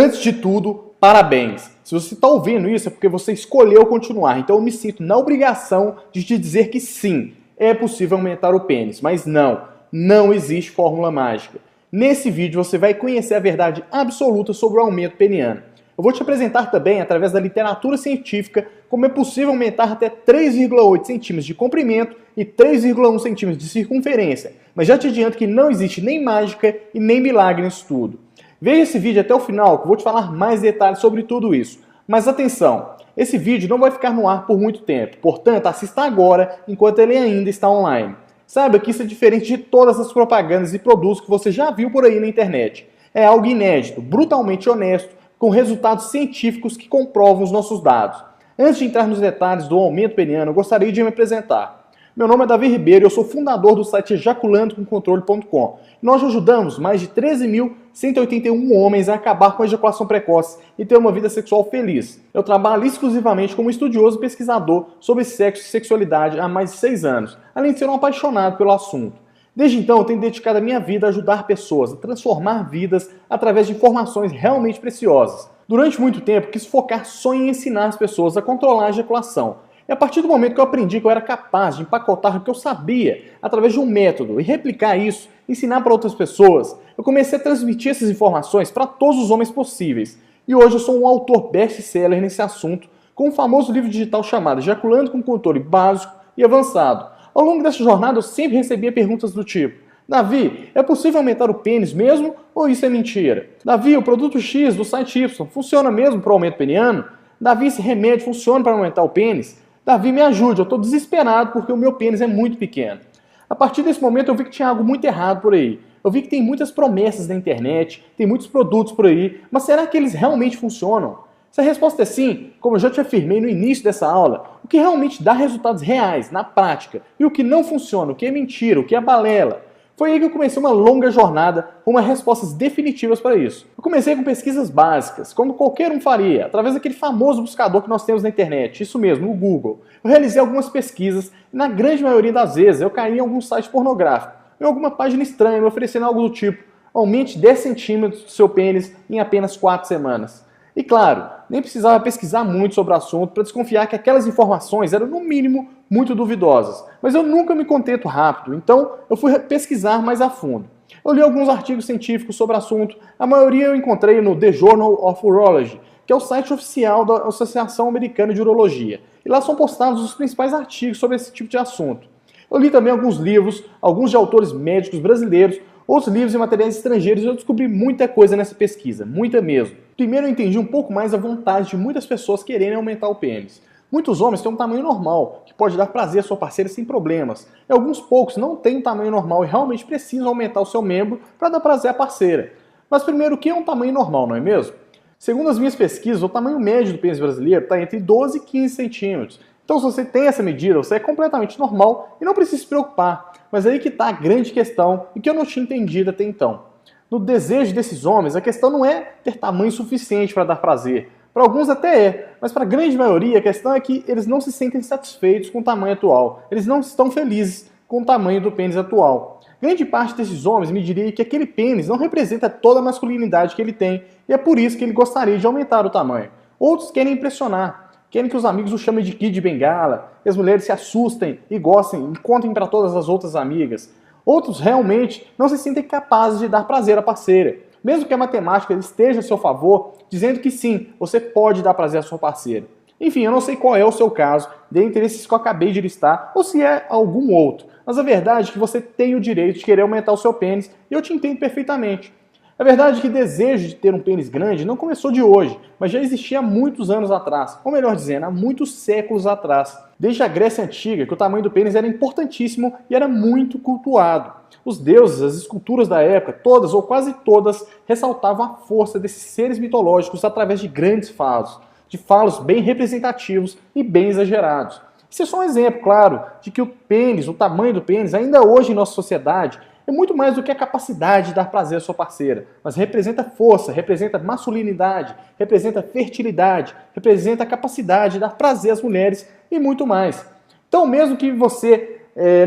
Antes de tudo, parabéns! Se você está ouvindo isso é porque você escolheu continuar, então eu me sinto na obrigação de te dizer que sim, é possível aumentar o pênis, mas não existe fórmula mágica. Nesse vídeo você vai conhecer a verdade absoluta sobre o aumento peniano. Eu vou te apresentar também, através da literatura científica, como é possível aumentar até 3,8 centímetros de comprimento e 3,1 centímetros de circunferência, mas já te adianto que não existe nem mágica e nem milagre nisso tudo. Veja esse vídeo até o final que eu vou te falar mais detalhes sobre tudo isso. Mas atenção, esse vídeo não vai ficar no ar por muito tempo, portanto assista agora enquanto ele ainda está online. Saiba que isso é diferente de todas as propagandas e produtos que você já viu por aí na internet. É algo inédito, brutalmente honesto, com resultados científicos que comprovam os nossos dados. Antes de entrar nos detalhes do aumento peniano, eu gostaria de me apresentar. Meu nome é Davi Ribeiro e eu sou fundador do site ejaculandocomcontrole.com. Nós ajudamos mais de 13.181 homens a acabar com a ejaculação precoce e ter uma vida sexual feliz. Eu trabalho exclusivamente como estudioso e pesquisador sobre sexo e sexualidade há mais de 6 anos, além de ser um apaixonado pelo assunto. Desde então, eu tenho dedicado a minha vida a ajudar pessoas, a transformar vidas através de informações realmente preciosas. Durante muito tempo, quis focar só em ensinar as pessoas a controlar a ejaculação. E a partir do momento que eu aprendi que eu era capaz de empacotar o que eu sabia através de um método e replicar isso, ensinar para outras pessoas, eu comecei a transmitir essas informações para todos os homens possíveis. E hoje eu sou um autor best-seller nesse assunto, com um famoso livro digital chamado Ejaculando com Controle Básico e Avançado. Ao longo dessa jornada eu sempre recebia perguntas do tipo: Davi, é possível aumentar o pênis mesmo ou isso é mentira? Davi, o produto X do site Y funciona mesmo para o aumento peniano? Davi, esse remédio funciona para aumentar o pênis? Davi, me ajude, eu estou desesperado porque o meu pênis é muito pequeno. A partir desse momento eu vi que tinha algo muito errado por aí. Eu vi que tem muitas promessas na internet, tem muitos produtos por aí, mas será que eles realmente funcionam? Se a resposta é sim, como eu já te afirmei no início dessa aula, o que realmente dá resultados reais, na prática, e o que não funciona, o que é mentira, o que é balela, foi aí que eu comecei uma longa jornada com respostas definitivas para isso. Eu comecei com pesquisas básicas, como qualquer um faria, através daquele famoso buscador que nós temos na internet, isso mesmo, o Google. Eu realizei algumas pesquisas e na grande maioria das vezes eu caí em algum site pornográfico, em alguma página estranha me oferecendo algo do tipo: aumente 10 centímetros do seu pênis em apenas 4 semanas. E claro, nem precisava pesquisar muito sobre o assunto para desconfiar que aquelas informações eram, no mínimo, muito duvidosas. Mas eu nunca me contento rápido, então eu fui pesquisar mais a fundo. Eu li alguns artigos científicos sobre o assunto, a maioria eu encontrei no The Journal of Urology, que é o site oficial da Associação Americana de Urologia. E lá são postados os principais artigos sobre esse tipo de assunto. Eu li também alguns livros, alguns de autores médicos brasileiros, outros livros e materiais estrangeiros, e eu descobri muita coisa nessa pesquisa, muita mesmo. Primeiro eu entendi um pouco mais a vontade de muitas pessoas quererem aumentar o pênis. Muitos homens têm um tamanho normal, que pode dar prazer à sua parceira sem problemas. E alguns poucos não têm um tamanho normal e realmente precisam aumentar o seu membro para dar prazer à parceira. Mas primeiro, o que é um tamanho normal, não é mesmo? Segundo as minhas pesquisas, o tamanho médio do pênis brasileiro está entre 12 e 15 centímetros. Então se você tem essa medida, você é completamente normal e não precisa se preocupar. Mas aí que está a grande questão e que eu não tinha entendido até então. No desejo desses homens, a questão não é ter tamanho suficiente para dar prazer. Para alguns até é, mas para a grande maioria a questão é que eles não se sentem satisfeitos com o tamanho atual. Eles não estão felizes com o tamanho do pênis atual. Grande parte desses homens me diria que aquele pênis não representa toda a masculinidade que ele tem e é por isso que ele gostaria de aumentar o tamanho. Outros querem impressionar, querem que os amigos o chamem de Kid Bengala, que as mulheres se assustem e gostem e contem para todas as outras amigas. Outros realmente não se sentem capazes de dar prazer à parceira. Mesmo que a matemática esteja a seu favor, dizendo que sim, você pode dar prazer à sua parceira. Enfim, eu não sei qual é o seu caso, dentre esses que eu acabei de listar, ou se é algum outro. Mas a verdade é que você tem o direito de querer aumentar o seu pênis, e eu te entendo perfeitamente. A verdade é que o desejo de ter um pênis grande não começou de hoje, mas já existia há muitos anos atrás, ou melhor dizendo, há muitos séculos atrás. Desde a Grécia Antiga, que o tamanho do pênis era importantíssimo e era muito cultuado. Os deuses, as esculturas da época, todas ou quase todas, ressaltavam a força desses seres mitológicos através de grandes falos, de falos bem representativos e bem exagerados. Isso é só um exemplo, claro, de que o pênis, o tamanho do pênis, ainda hoje em nossa sociedade, é muito mais do que a capacidade de dar prazer à sua parceira, mas representa força, representa masculinidade, representa fertilidade, representa a capacidade de dar prazer às mulheres e muito mais. Então, mesmo que você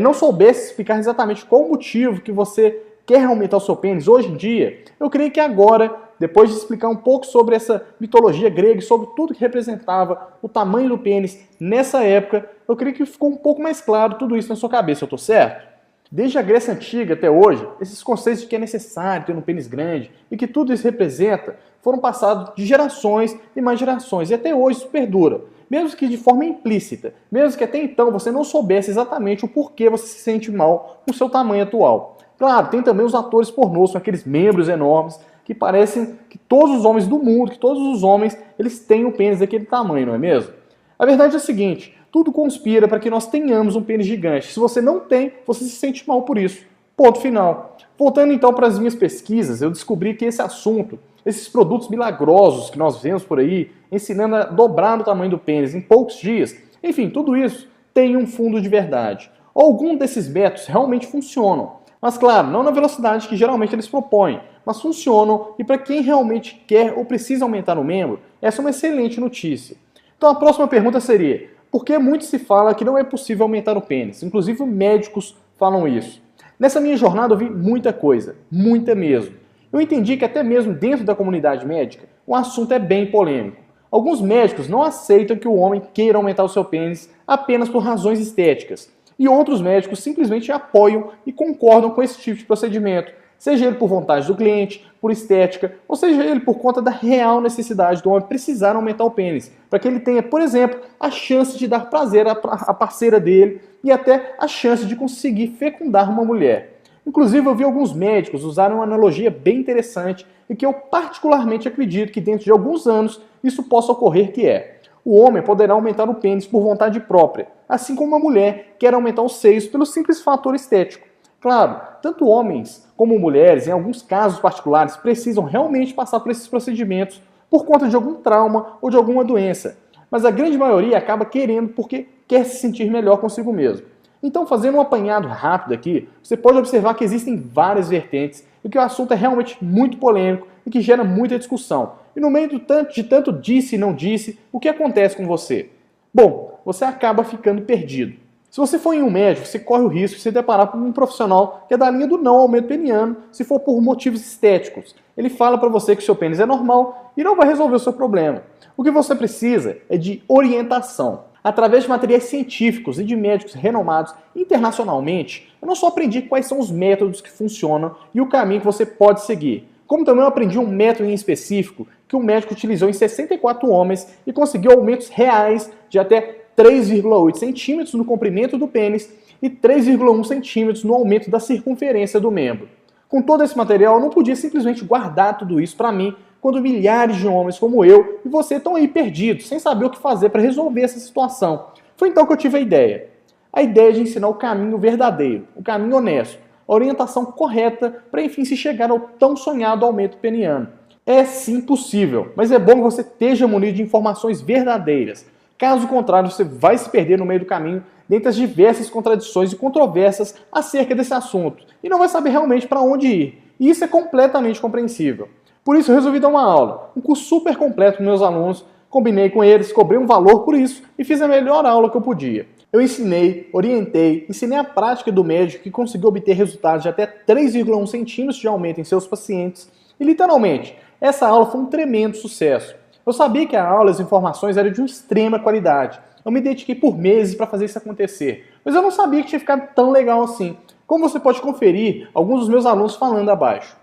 não soubesse explicar exatamente qual o motivo que você quer aumentar o seu pênis hoje em dia, eu creio que agora depois de explicar um pouco sobre essa mitologia grega e sobre tudo que representava o tamanho do pênis nessa época, eu creio que ficou um pouco mais claro tudo isso na sua cabeça, eu tô certo? Desde a Grécia Antiga até hoje, esses conceitos de que é necessário ter um pênis grande e que tudo isso representa foram passados de gerações e mais gerações, e até hoje isso perdura. Mesmo que de forma implícita, mesmo que até então você não soubesse exatamente o porquê você se sente mal com o seu tamanho atual. Claro, tem também os atores pornôs com aqueles membros enormes que parecem que todos os homens do mundo, que todos os homens, eles têm um pênis daquele tamanho, não é mesmo? A verdade é a seguinte, tudo conspira para que nós tenhamos um pênis gigante. Se você não tem, você se sente mal por isso. Ponto final. Voltando então para as minhas pesquisas, eu descobri que esse assunto, esses produtos milagrosos que nós vemos por aí, ensinando a dobrar o tamanho do pênis em poucos dias, enfim, tudo isso tem um fundo de verdade. Alguns desses métodos realmente funcionam, mas claro, não na velocidade que geralmente eles propõem, mas funcionam e para quem realmente quer ou precisa aumentar o membro, essa é uma excelente notícia. Então a próxima pergunta seria, por que muito se fala que não é possível aumentar o pênis? Inclusive médicos falam isso. Nessa minha jornada eu vi muita coisa, muita mesmo. Eu entendi que até mesmo dentro da comunidade médica, o assunto é bem polêmico. Alguns médicos não aceitam que o homem queira aumentar o seu pênis apenas por razões estéticas. E outros médicos simplesmente apoiam e concordam com esse tipo de procedimento, seja ele por vontade do cliente, por estética, ou seja ele por conta da real necessidade do homem precisar aumentar o pênis, para que ele tenha, por exemplo, a chance de dar prazer à parceira dele e até a chance de conseguir fecundar uma mulher. Inclusive, eu vi alguns médicos usarem uma analogia bem interessante e que eu particularmente acredito que dentro de alguns anos isso possa ocorrer, que é: o homem poderá aumentar o pênis por vontade própria, assim como uma mulher quer aumentar os seios pelo simples fator estético. Claro, tanto homens como mulheres, em alguns casos particulares, precisam realmente passar por esses procedimentos por conta de algum trauma ou de alguma doença, mas a grande maioria acaba querendo porque quer se sentir melhor consigo mesmo. Então, fazendo um apanhado rápido aqui, você pode observar que existem várias vertentes e que o assunto é realmente muito polêmico e que gera muita discussão. E no meio de tanto disse e não disse, o que acontece com você? Bom, você acaba ficando perdido. Se você for em um médico, você corre o risco de se deparar com um profissional que é da linha do não aumento peniano, se for por motivos estéticos. Ele fala para você que o seu pênis é normal e não vai resolver o seu problema. O que você precisa é de orientação. Através de materiais científicos e de médicos renomados internacionalmente, eu não só aprendi quais são os métodos que funcionam e o caminho que você pode seguir, como também eu aprendi um método em específico que um médico utilizou em 64 homens e conseguiu aumentos reais de até 3,8 centímetros no comprimento do pênis e 3,1 centímetros no aumento da circunferência do membro. Com todo esse material, eu não podia simplesmente guardar tudo isso para mim, quando milhares de homens como eu e você estão aí perdidos, sem saber o que fazer para resolver essa situação. Foi então que eu tive a ideia. A ideia de ensinar o caminho verdadeiro, o caminho honesto, a orientação correta para enfim se chegar ao tão sonhado aumento peniano. É sim possível, mas é bom que você esteja munido de informações verdadeiras. Caso contrário, você vai se perder no meio do caminho, dentre as diversas contradições e controvérsias acerca desse assunto, e não vai saber realmente para onde ir. E isso é completamente compreensível. Por isso eu resolvi dar uma aula, um curso super completo para meus alunos, combinei com eles, cobrei um valor por isso e fiz a melhor aula que eu podia. Eu ensinei, orientei, ensinei a prática do médico que conseguiu obter resultados de até 3,1 centímetros de aumento em seus pacientes e literalmente, essa aula foi um tremendo sucesso. Eu sabia que a aula e as informações eram de uma extrema qualidade. Eu me dediquei por meses para fazer isso acontecer, mas eu não sabia que tinha ficado tão legal assim, como você pode conferir alguns dos meus alunos falando abaixo.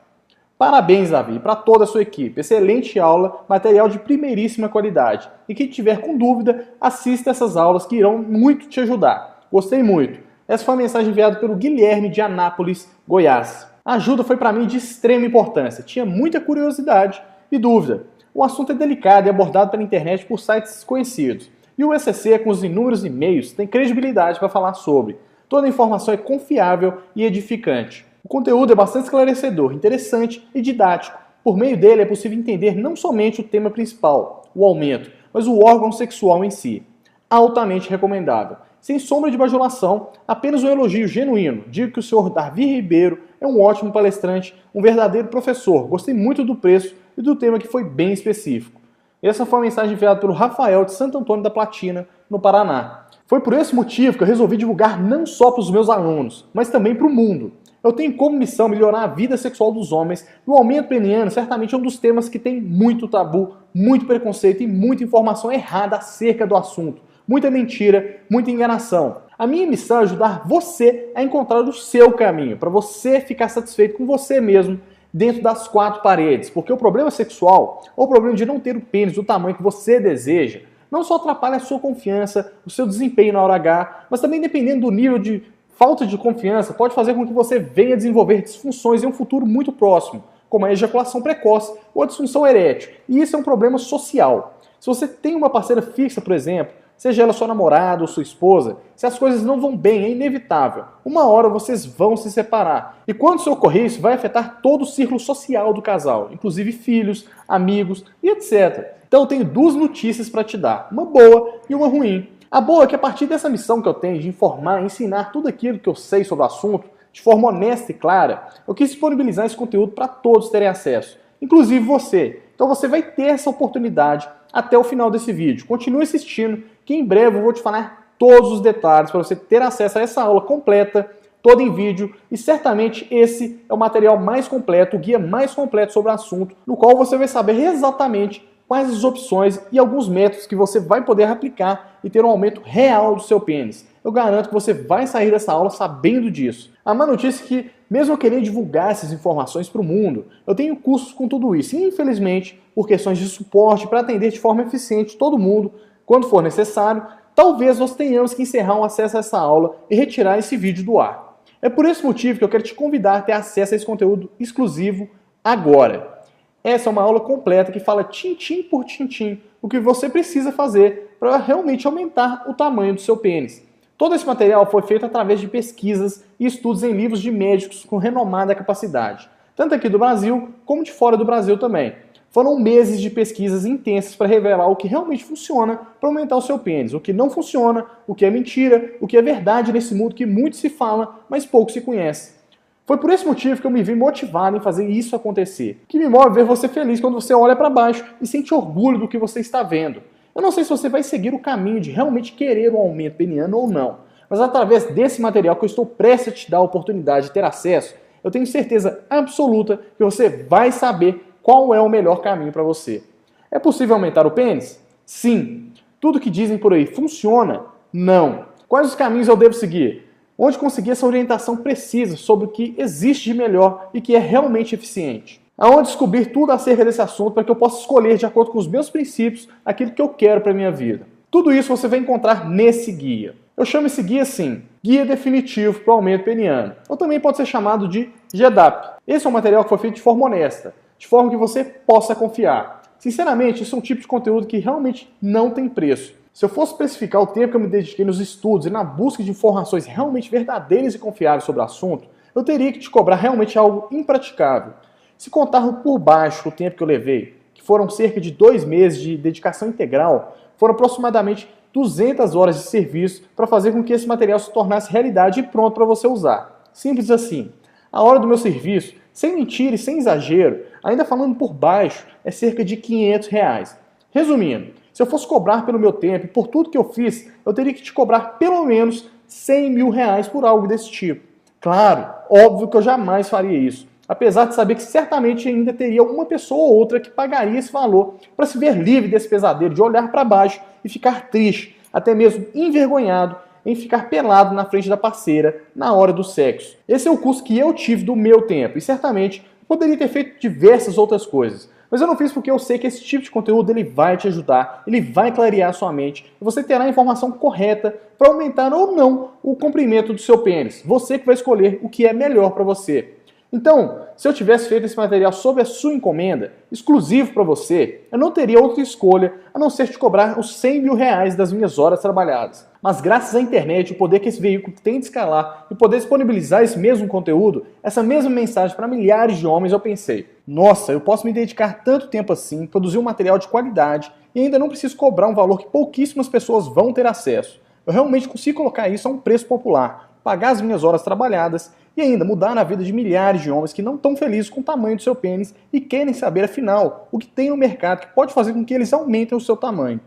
Parabéns, Davi, para toda a sua equipe. Excelente aula, material de primeiríssima qualidade. E quem tiver com dúvida, assista essas aulas que irão muito te ajudar. Gostei muito. Essa foi a mensagem enviada pelo Guilherme de Anápolis, Goiás. A ajuda foi para mim de extrema importância. Tinha muita curiosidade e dúvida. O assunto é delicado e abordado pela internet por sites desconhecidos. E o ECC, com os inúmeros e-mails, tem credibilidade para falar sobre. Toda a informação é confiável e edificante. O conteúdo é bastante esclarecedor, interessante e didático. Por meio dele é possível entender não somente o tema principal, o aumento, mas o órgão sexual em si. Altamente recomendável. Sem sombra de bajulação, apenas um elogio genuíno. Digo que o senhor Davi Ribeiro é um ótimo palestrante, um verdadeiro professor. Gostei muito do preço e do tema que foi bem específico. Essa foi a mensagem enviada pelo Rafael de Santo Antônio da Platina, no Paraná. Foi por esse motivo que eu resolvi divulgar não só para os meus alunos, mas também para o mundo. Eu tenho como missão melhorar a vida sexual dos homens, e o aumento peniano certamente é um dos temas que tem muito tabu, muito preconceito e muita informação errada acerca do assunto. Muita mentira, muita enganação. A minha missão é ajudar você a encontrar o seu caminho, para você ficar satisfeito com você mesmo dentro das quatro paredes. Porque o problema sexual, ou o problema de não ter o pênis do tamanho que você deseja, não só atrapalha a sua confiança, o seu desempenho na hora H, mas também dependendo do nível de falta de confiança, pode fazer com que você venha desenvolver disfunções em um futuro muito próximo, como a ejaculação precoce ou a disfunção erétil. E isso é um problema social. Se você tem uma parceira fixa, por exemplo, seja ela sua namorada ou sua esposa, se as coisas não vão bem, é inevitável. Uma hora vocês vão se separar. E quando isso ocorrer, isso vai afetar todo o círculo social do casal, inclusive filhos, amigos e etc. Então eu tenho duas notícias para te dar, uma boa e uma ruim. A boa é que a partir dessa missão que eu tenho de informar e ensinar tudo aquilo que eu sei sobre o assunto, de forma honesta e clara, eu quis disponibilizar esse conteúdo para todos terem acesso, inclusive você. Então você vai ter essa oportunidade até o final desse vídeo. Continue assistindo, que em breve eu vou te falar todos os detalhes para você ter acesso a essa aula completa, toda em vídeo, e certamente esse é o material mais completo, o guia mais completo sobre o assunto, no qual você vai saber exatamente quais as opções e alguns métodos que você vai poder aplicar e ter um aumento real do seu pênis. Eu garanto que você vai sair dessa aula sabendo disso. A má notícia é que, mesmo eu querendo divulgar essas informações para o mundo, eu tenho custos com tudo isso. E, infelizmente, por questões de suporte para atender de forma eficiente todo mundo, quando for necessário, talvez nós tenhamos que encerrar o acesso a essa aula e retirar esse vídeo do ar. É por esse motivo que eu quero te convidar a ter acesso a esse conteúdo exclusivo agora. Essa é uma aula completa que fala tintim por tintim o que você precisa fazer para realmente aumentar o tamanho do seu pênis. Todo esse material foi feito através de pesquisas e estudos em livros de médicos com renomada capacidade, tanto aqui do Brasil como de fora do Brasil também. Foram meses de pesquisas intensas para revelar o que realmente funciona para aumentar o seu pênis, o que não funciona, o que é mentira, o que é verdade nesse mundo que muito se fala, mas pouco se conhece. Foi por esse motivo que eu me vi motivado em fazer isso acontecer. O que me move é ver você feliz quando você olha para baixo e sente orgulho do que você está vendo. Eu não sei se você vai seguir o caminho de realmente querer um aumento peniano ou não, mas através desse material que eu estou prestes a te dar a oportunidade de ter acesso, eu tenho certeza absoluta que você vai saber qual é o melhor caminho para você. É possível aumentar o pênis? Sim. Tudo que dizem por aí funciona? Não. Quais os caminhos eu devo seguir? Onde conseguir essa orientação precisa sobre o que existe de melhor e que é realmente eficiente. Aonde descobrir tudo acerca desse assunto para que eu possa escolher, de acordo com os meus princípios, aquilo que eu quero para a minha vida. Tudo isso você vai encontrar nesse guia. Eu chamo esse guia assim, Guia Definitivo para o Aumento Peniano. Ou também pode ser chamado de GEDAP. Esse é um material que foi feito de forma honesta, de forma que você possa confiar. Sinceramente, isso é um tipo de conteúdo que realmente não tem preço. Se eu fosse especificar o tempo que eu me dediquei nos estudos e na busca de informações realmente verdadeiras e confiáveis sobre o assunto, eu teria que te cobrar realmente algo impraticável. Se contar por baixo o tempo que eu levei, que foram cerca de 2 meses de dedicação integral, foram aproximadamente 200 horas de serviço para fazer com que esse material se tornasse realidade e pronto para você usar. Simples assim. A hora do meu serviço, sem mentira e sem exagero, ainda falando por baixo, é cerca de R$500. Resumindo, se eu fosse cobrar pelo meu tempo e por tudo que eu fiz, eu teria que te cobrar pelo menos R$100 mil por algo desse tipo. Claro, óbvio que eu jamais faria isso, apesar de saber que certamente ainda teria uma pessoa ou outra que pagaria esse valor para se ver livre desse pesadelo de olhar para baixo e ficar triste, até mesmo envergonhado em ficar pelado na frente da parceira na hora do sexo. Esse é o custo que eu tive do meu tempo e certamente poderia ter feito diversas outras coisas. Mas eu não fiz porque eu sei que esse tipo de conteúdo ele vai te ajudar, ele vai clarear a sua mente e você terá a informação correta para aumentar ou não o comprimento do seu pênis. Você que vai escolher o que é melhor para você. Então, se eu tivesse feito esse material sob a sua encomenda, exclusivo para você, eu não teria outra escolha a não ser te cobrar os R$100 mil das minhas horas trabalhadas. Mas graças à internet, o poder que esse veículo tem de escalar e poder disponibilizar esse mesmo conteúdo, essa mesma mensagem para milhares de homens, eu pensei, nossa, eu posso me dedicar tanto tempo assim, produzir um material de qualidade e ainda não preciso cobrar um valor que pouquíssimas pessoas vão ter acesso. Eu realmente consigo colocar isso a um preço popular, pagar as minhas horas trabalhadas e ainda mudar na vida de milhares de homens que não estão felizes com o tamanho do seu pênis e querem saber, afinal, o que tem no mercado que pode fazer com que eles aumentem o seu tamanho.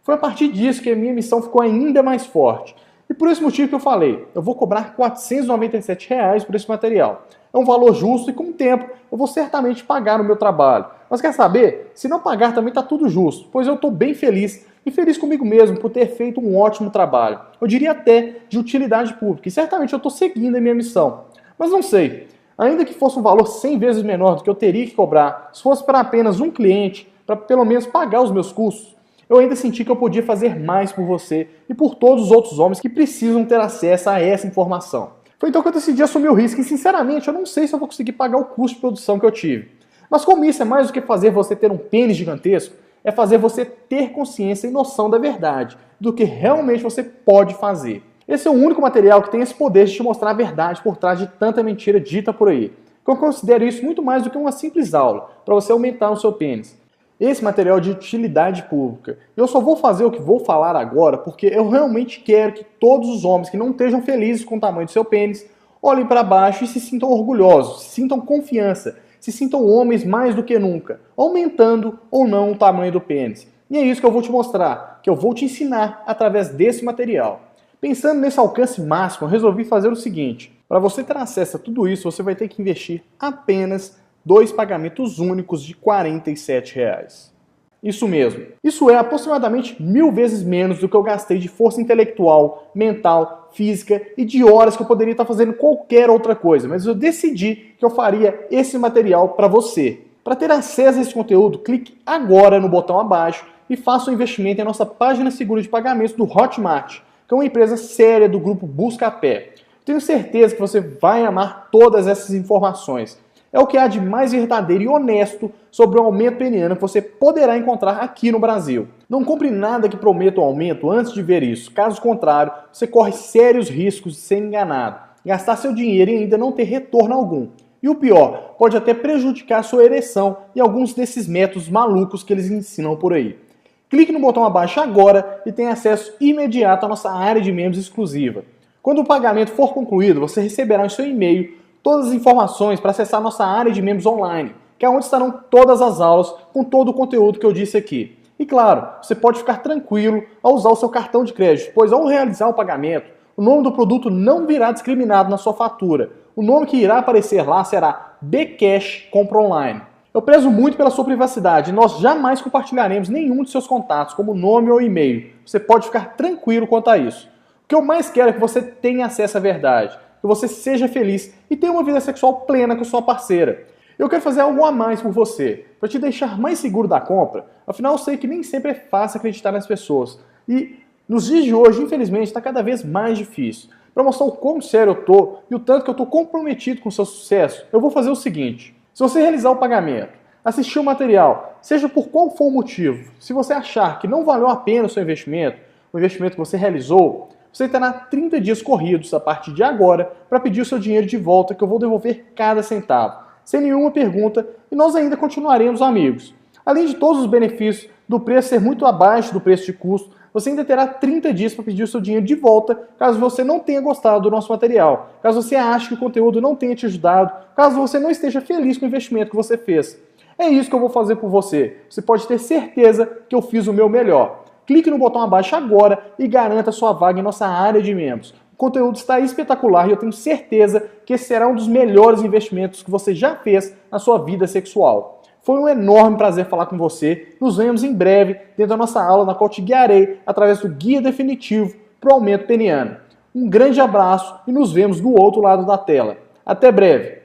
Foi a partir disso que a minha missão ficou ainda mais forte. E por esse motivo que eu falei, eu vou cobrar R$ 497 por esse material. É um valor justo e com o tempo eu vou certamente pagar no meu trabalho. Mas quer saber? Se não pagar também está tudo justo, pois eu estou bem feliz e feliz comigo mesmo por ter feito um ótimo trabalho. Eu diria até de utilidade pública e certamente eu estou seguindo a minha missão. Mas não sei, ainda que fosse um valor 100 vezes menor do que eu teria que cobrar, se fosse para apenas um cliente, para pelo menos pagar os meus custos, eu ainda senti que eu podia fazer mais por você e por todos os outros homens que precisam ter acesso a essa informação. Foi então que eu decidi assumir o risco e, sinceramente, eu não sei se eu vou conseguir pagar o custo de produção que eu tive. Mas como isso é mais do que fazer você ter um pênis gigantesco, é fazer você ter consciência e noção da verdade, do que realmente você pode fazer. Esse é o único material que tem esse poder de te mostrar a verdade por trás de tanta mentira dita por aí. Eu considero isso muito mais do que uma simples aula, para você aumentar o seu pênis. Esse material é de utilidade pública. Eu só vou fazer o que vou falar agora porque eu realmente quero que todos os homens que não estejam felizes com o tamanho do seu pênis olhem para baixo e se sintam orgulhosos, se sintam confiança, se sintam homens mais do que nunca, aumentando ou não o tamanho do pênis. E é isso que eu vou te mostrar, que eu vou te ensinar através desse material. Pensando nesse alcance máximo, eu resolvi fazer o seguinte: para você ter acesso a tudo isso, você vai ter que investir apenas 2 pagamentos únicos de R$ 47. Isso mesmo. Isso é aproximadamente 1000 vezes menos do que eu gastei de força intelectual, mental, física e de horas que eu poderia estar fazendo qualquer outra coisa. Mas eu decidi que eu faria esse material para você. Para ter acesso a esse conteúdo, clique agora no botão abaixo e faça um investimento em nossa página segura de pagamentos do Hotmart, que é uma empresa séria do grupo Buscapé. Tenho certeza que você vai amar todas essas informações. É o que há de mais verdadeiro e honesto sobre o aumento peniano que você poderá encontrar aqui no Brasil. Não compre nada que prometa um aumento antes de ver isso. Caso contrário, você corre sérios riscos de ser enganado, gastar seu dinheiro e ainda não ter retorno algum. E o pior, pode até prejudicar sua ereção e alguns desses métodos malucos que eles ensinam por aí. Clique no botão abaixo agora e tenha acesso imediato à nossa área de membros exclusiva. Quando o pagamento for concluído, você receberá em seu e-mail todas as informações para acessar nossa área de membros online, que é onde estarão todas as aulas com todo o conteúdo que eu disse aqui. E claro, você pode ficar tranquilo ao usar o seu cartão de crédito, pois ao realizar o pagamento, o nome do produto não virá discriminado na sua fatura. O nome que irá aparecer lá será Bcash Compra Online. Eu prezo muito pela sua privacidade e nós jamais compartilharemos nenhum de seus contatos, como nome ou e-mail. Você pode ficar tranquilo quanto a isso. O que eu mais quero é que você tenha acesso à verdade, que você seja feliz e tenha uma vida sexual plena com sua parceira. Eu quero fazer algo a mais por você, para te deixar mais seguro da compra. Afinal, eu sei que nem sempre é fácil acreditar nas pessoas. E nos dias de hoje, infelizmente, está cada vez mais difícil. Para mostrar o quão sério eu tô e o tanto que eu tô comprometido com o seu sucesso, eu vou fazer o seguinte: se você realizar o pagamento, assistir o material, seja por qual for o motivo, se você achar que não valeu a pena o seu investimento, o investimento que você realizou, você terá 30 dias corridos a partir de agora para pedir o seu dinheiro de volta, que eu vou devolver cada centavo, sem nenhuma pergunta, e nós ainda continuaremos amigos. Além de todos os benefícios do preço ser muito abaixo do preço de custo, você ainda terá 30 dias para pedir o seu dinheiro de volta, caso você não tenha gostado do nosso material, caso você ache que o conteúdo não tenha te ajudado, caso você não esteja feliz com o investimento que você fez. É isso que eu vou fazer por você. Você pode ter certeza que eu fiz o meu melhor. Clique no botão abaixo agora e garanta sua vaga em nossa área de membros. O conteúdo está espetacular e eu tenho certeza que esse será um dos melhores investimentos que você já fez na sua vida sexual. Foi um enorme prazer falar com você. Nos vemos em breve dentro da nossa aula na qual te guiarei através do guia definitivo para o aumento peniano. Um grande abraço e nos vemos do outro lado da tela. Até breve!